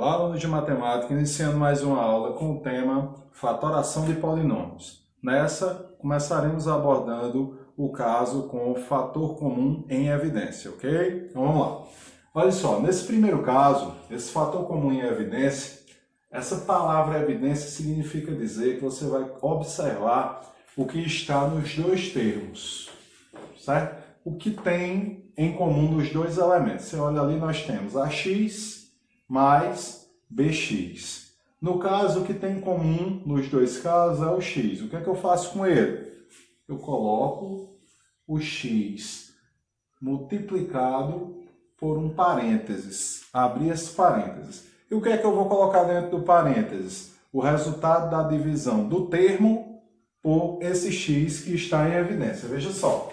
Olá, alunos de matemática, iniciando mais uma aula com o tema fatoração de polinômios. Nessa, começaremos abordando o caso com o fator comum em evidência, ok? Então vamos lá. Olha só, nesse primeiro caso, esse fator comum em evidência, essa palavra evidência significa dizer que você vai observar o que está nos dois termos, certo? O que tem em comum nos dois elementos. Você olha ali, nós temos AX mais BX. No caso, o que tem em comum nos dois casos é o X. O que é que eu faço com ele? Eu coloco o X multiplicado por um parênteses. Abrir esse parênteses. E o que é que eu vou colocar dentro do parênteses? O resultado da divisão do termo por esse X que está em evidência. Veja só.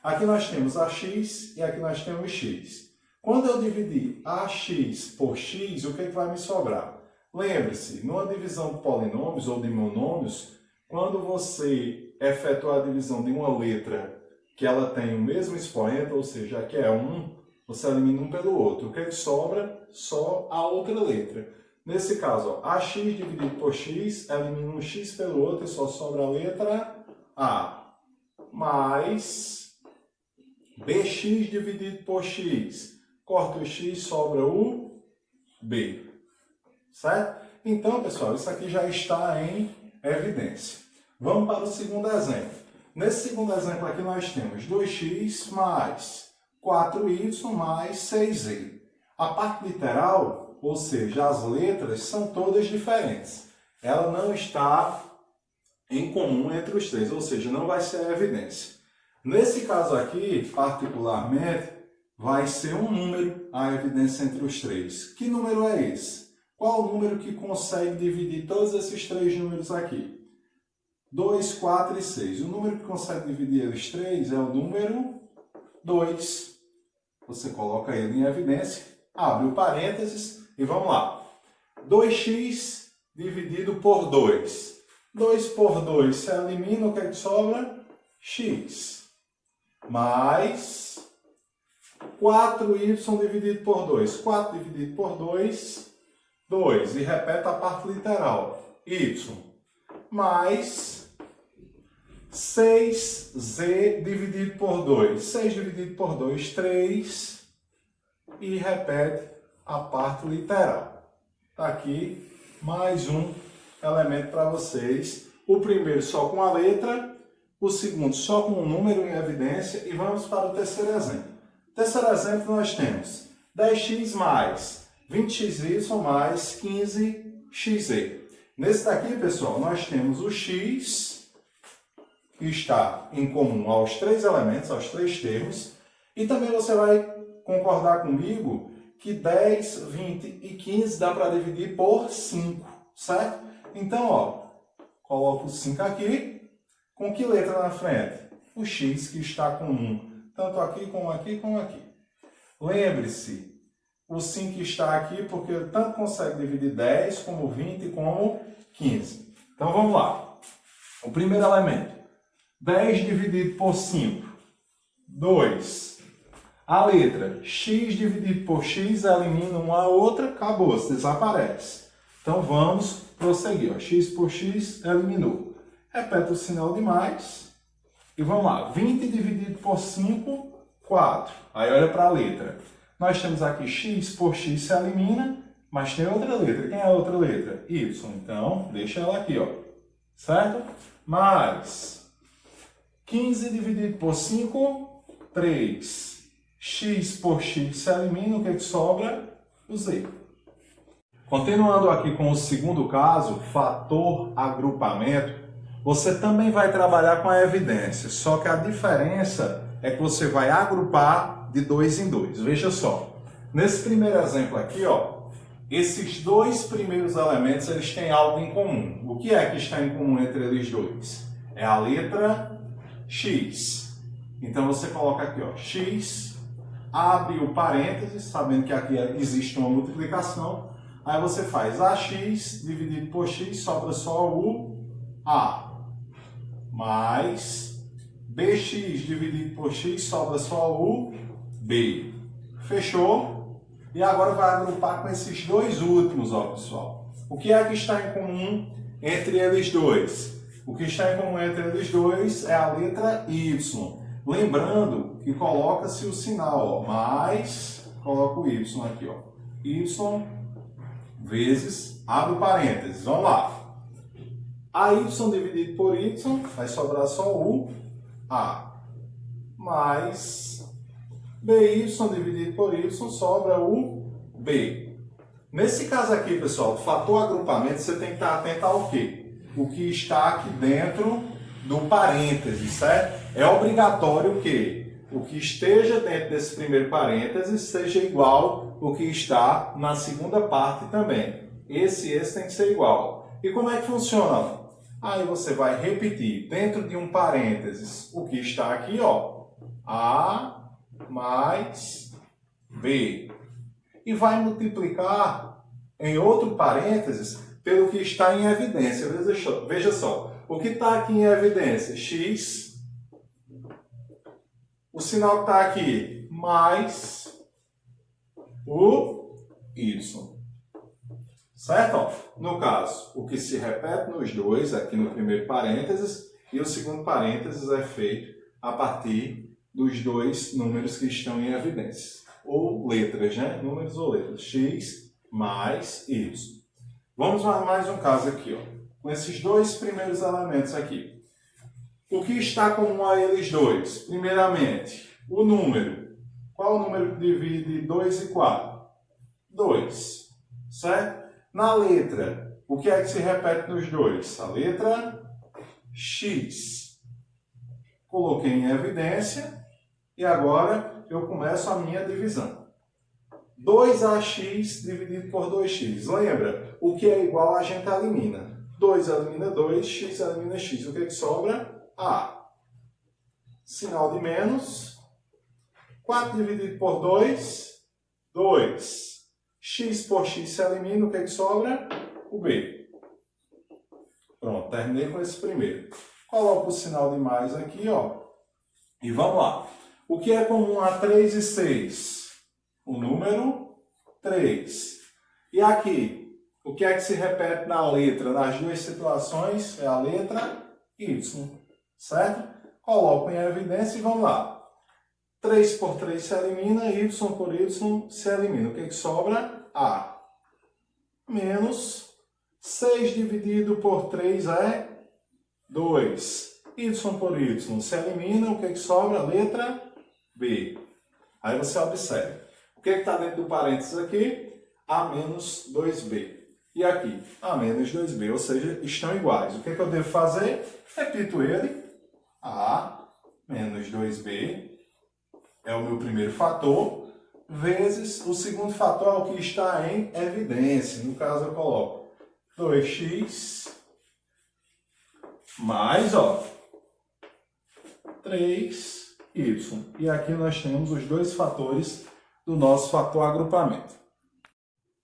Aqui nós temos AX e aqui nós temos X. Quando eu dividir AX por X, o que vai me sobrar? Lembre-se, numa divisão de polinômios ou de monômios, quando você efetua a divisão de uma letra que ela tem o mesmo expoente, ou seja, aqui é 1, você elimina um pelo outro. O que sobra? Só a outra letra. Nesse caso, ó, AX dividido por X, elimina um X pelo outro e só sobra a letra A. Mais BX dividido por X. Corta o X, sobra o B. Certo? Então, pessoal, isso aqui já está em evidência. Vamos para o segundo exemplo. Nesse segundo exemplo aqui nós temos 2x mais 4y mais 6z. A parte literal, ou seja, as letras, são todas diferentes. Ela não está em comum entre os três, ou seja, não vai ser evidência. Nesse caso aqui, particularmente, vai ser um número a evidência entre os três. Que número é esse? Qual o número que consegue dividir todos esses três números aqui? 2, 4 e 6. O número que consegue dividir eles três é o número 2. Você coloca ele em evidência, abre o parênteses e vamos lá. 2x dividido por 2. 2 por 2 se elimina, o que é que sobra? X. Mais 4y dividido por 2. 4 dividido por 2, 2. E repete a parte literal. Y. Mais 6z dividido por 2. 6 dividido por 2, 3. E repete a parte literal. Está aqui mais um elemento para vocês. O primeiro só com a letra, o segundo só com o número em evidência. E vamos para o terceiro exemplo. Terceiro exemplo, nós temos 10x mais 20xy mais 15xz. Nesse daqui, pessoal, nós temos o x, que está em comum aos três elementos, aos três termos. E também você vai concordar comigo que 10, 20 e 15 dá para dividir por 5, certo? Então, ó, coloco o 5 aqui. Com que letra na frente? O x, que está comum tanto aqui, como aqui, como aqui. Lembre-se, o 5 está aqui porque ele tanto consegue dividir 10, como 20, como 15. Então, vamos lá. O primeiro elemento. 10 dividido por 5. 2. A letra x dividido por x elimina uma a outra, acabou, se desaparece. Então, vamos prosseguir. Ó. X por x eliminou. Repete o sinal de mais. E vamos lá, 20 dividido por 5, 4. Aí olha para a letra. Nós temos aqui x por x se elimina, mas tem outra letra. Quem é a outra letra? Y. Então, deixa ela aqui, ó. Certo? Mais 15 dividido por 5, 3. X por x se elimina, o que sobra? O z. Continuando aqui com o segundo caso, fator agrupamento. Você também vai trabalhar com a evidência, só que a diferença é que você vai agrupar de 2 em 2. Veja só, nesse primeiro exemplo aqui, ó, esses dois primeiros elementos eles têm algo em comum. O que é que está em comum entre eles dois? É a letra X. Então você coloca aqui, ó, X, abre o parênteses, sabendo que aqui existe uma multiplicação. Aí você faz AX dividido por X, sobra só o A. Mais BX dividido por X, sobra só o B. Fechou? E agora vai agrupar com esses dois últimos, ó, pessoal. O que é que está em comum entre eles dois? O que está em comum entre eles dois é a letra Y. Lembrando que coloca-se o sinal, ó, mais, coloca o Y aqui, ó. Y vezes, abre o parênteses, vamos lá. AY dividido por Y, vai sobrar só o A. Mais BY dividido por Y, sobra o B. Nesse caso aqui, pessoal, fator agrupamento, você tem que estar atento ao quê? O que está aqui dentro do parêntese, certo? É obrigatório que o que esteja dentro desse primeiro parêntese seja igual ao que está na segunda parte também. Esse tem que ser igual. E como é que funciona? Aí você vai repetir dentro de um parênteses o que está aqui, ó, A mais B. E vai multiplicar em outro parênteses pelo que está em evidência. Veja só, o que está aqui em evidência? X. O sinal que está aqui, mais o Y. Certo? Ó, no caso, o que se repete nos dois, aqui no primeiro parênteses, e o segundo parênteses é feito a partir dos dois números que estão em evidência. Ou letras, né? Números ou letras. X mais Y. Vamos a mais um caso aqui, ó, com esses dois primeiros elementos aqui. O que está comum a eles dois? Primeiramente, o número. Qual o número que divide 2 e 4? 2. Certo? Na letra, o que é que se repete nos dois? A letra X. Coloquei em evidência e agora eu começo a minha divisão. 2AX dividido por 2X. Lembra? O que é igual a gente elimina. 2 elimina 2, X elimina X. O que é que sobra? A. Sinal de menos. 4 dividido por 2, 2. X por X se elimina, o que é que sobra? O B. Pronto, terminei com esse primeiro. Coloco o sinal de mais aqui, ó. E vamos lá. O que é comum a 3 e 6? O número 3. E aqui, o que é que se repete na letra? Nas duas situações, é a letra Y. Certo? Coloco em evidência e vamos lá. 3 por 3 se elimina, Y por Y se elimina. O que é que sobra? A. Menos 6 dividido por 3 é 2. Y por Y se elimina. O que é que sobra? Letra B. Aí você observa. O que está dentro do parênteses aqui? A menos 2B. E aqui? A menos 2B, ou seja, estão iguais. O que eu devo fazer? Repito ele. A menos 2B. É o meu primeiro fator, vezes o segundo fator é o que está em evidência. No caso, eu coloco 2x mais, ó, 3y. E aqui nós temos os dois fatores do nosso fator agrupamento.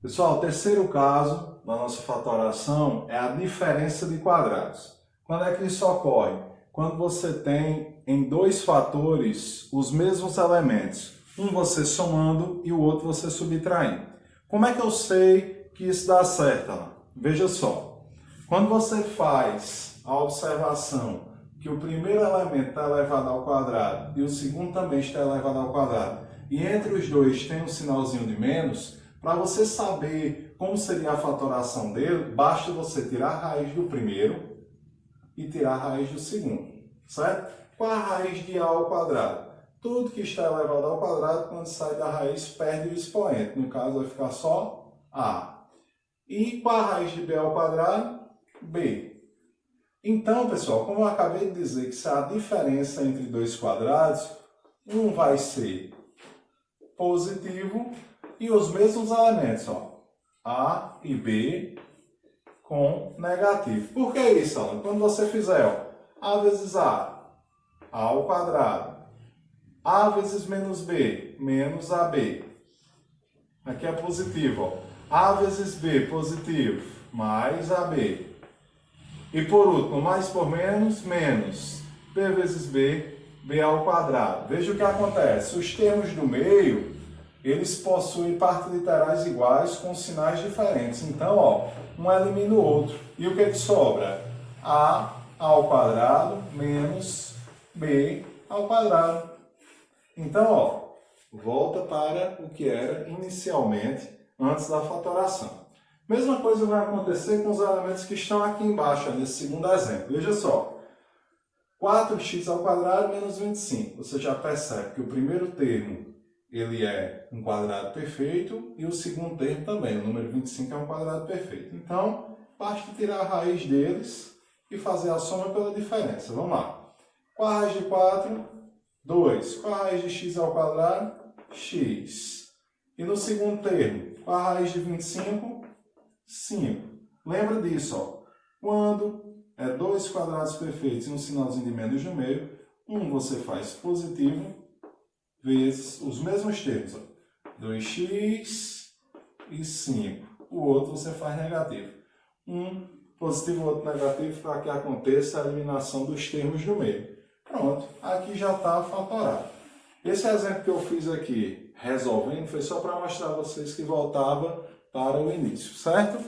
Pessoal, o terceiro caso da nossa fatoração é a diferença de quadrados. Quando é que isso ocorre? Quando você tem em dois fatores os mesmos elementos, um você somando e o outro você subtraindo. Como é que eu sei que isso dá certo, Alan? Veja só, quando você faz a observação que o primeiro elemento está elevado ao quadrado e o segundo também está elevado ao quadrado, e entre os dois tem um sinalzinho de menos, para você saber como seria a fatoração dele, basta você tirar a raiz do primeiro e tirar a raiz do segundo, certo? Qual a raiz de A ao quadrado? Tudo que está elevado ao quadrado, quando sai da raiz, perde o expoente. No caso, vai ficar só A. E qual a raiz de B ao quadrado? B. Então, pessoal, como eu acabei de dizer que se há diferença entre dois quadrados, um vai ser positivo e os mesmos elementos, ó, A e B com negativo. Por que isso, Alan? Quando você fizer, ó, A vezes A ao quadrado, A vezes menos B, menos AB. Aqui é positivo, ó. A vezes B, positivo, mais AB. E por último, mais por menos, menos. B vezes B, B ao quadrado. Veja o que acontece. Os termos do meio, eles possuem partes literais iguais com sinais diferentes. Então, ó, um elimina o outro. E o que sobra? A ao quadrado menos B ao quadrado. Então, ó, volta para o que era inicialmente antes da fatoração. Mesma coisa vai acontecer com os elementos que estão aqui embaixo, nesse segundo exemplo. Veja só. 4x ao quadrado menos 25. Você já percebe que o primeiro termo ele é um quadrado perfeito e o segundo termo também. O número 25 é um quadrado perfeito. Então, basta tirar a raiz deles e fazer a soma pela diferença. Vamos lá. Qual a raiz de 4? 2. Qual a raiz de x ao quadrado? X. E no segundo termo, qual a raiz de 25? 5. Lembra disso, ó. Quando é 2 quadrados perfeitos e um sinalzinho de menos no meio, um você faz positivo vezes os mesmos termos, ó. 2x e 5. O outro você faz negativo. Um positivo e outro negativo para que aconteça a eliminação dos termos no meio. Pronto, aqui já está fatorado. Esse exemplo que eu fiz aqui, resolvendo, foi só para mostrar a vocês que voltava para o início, certo?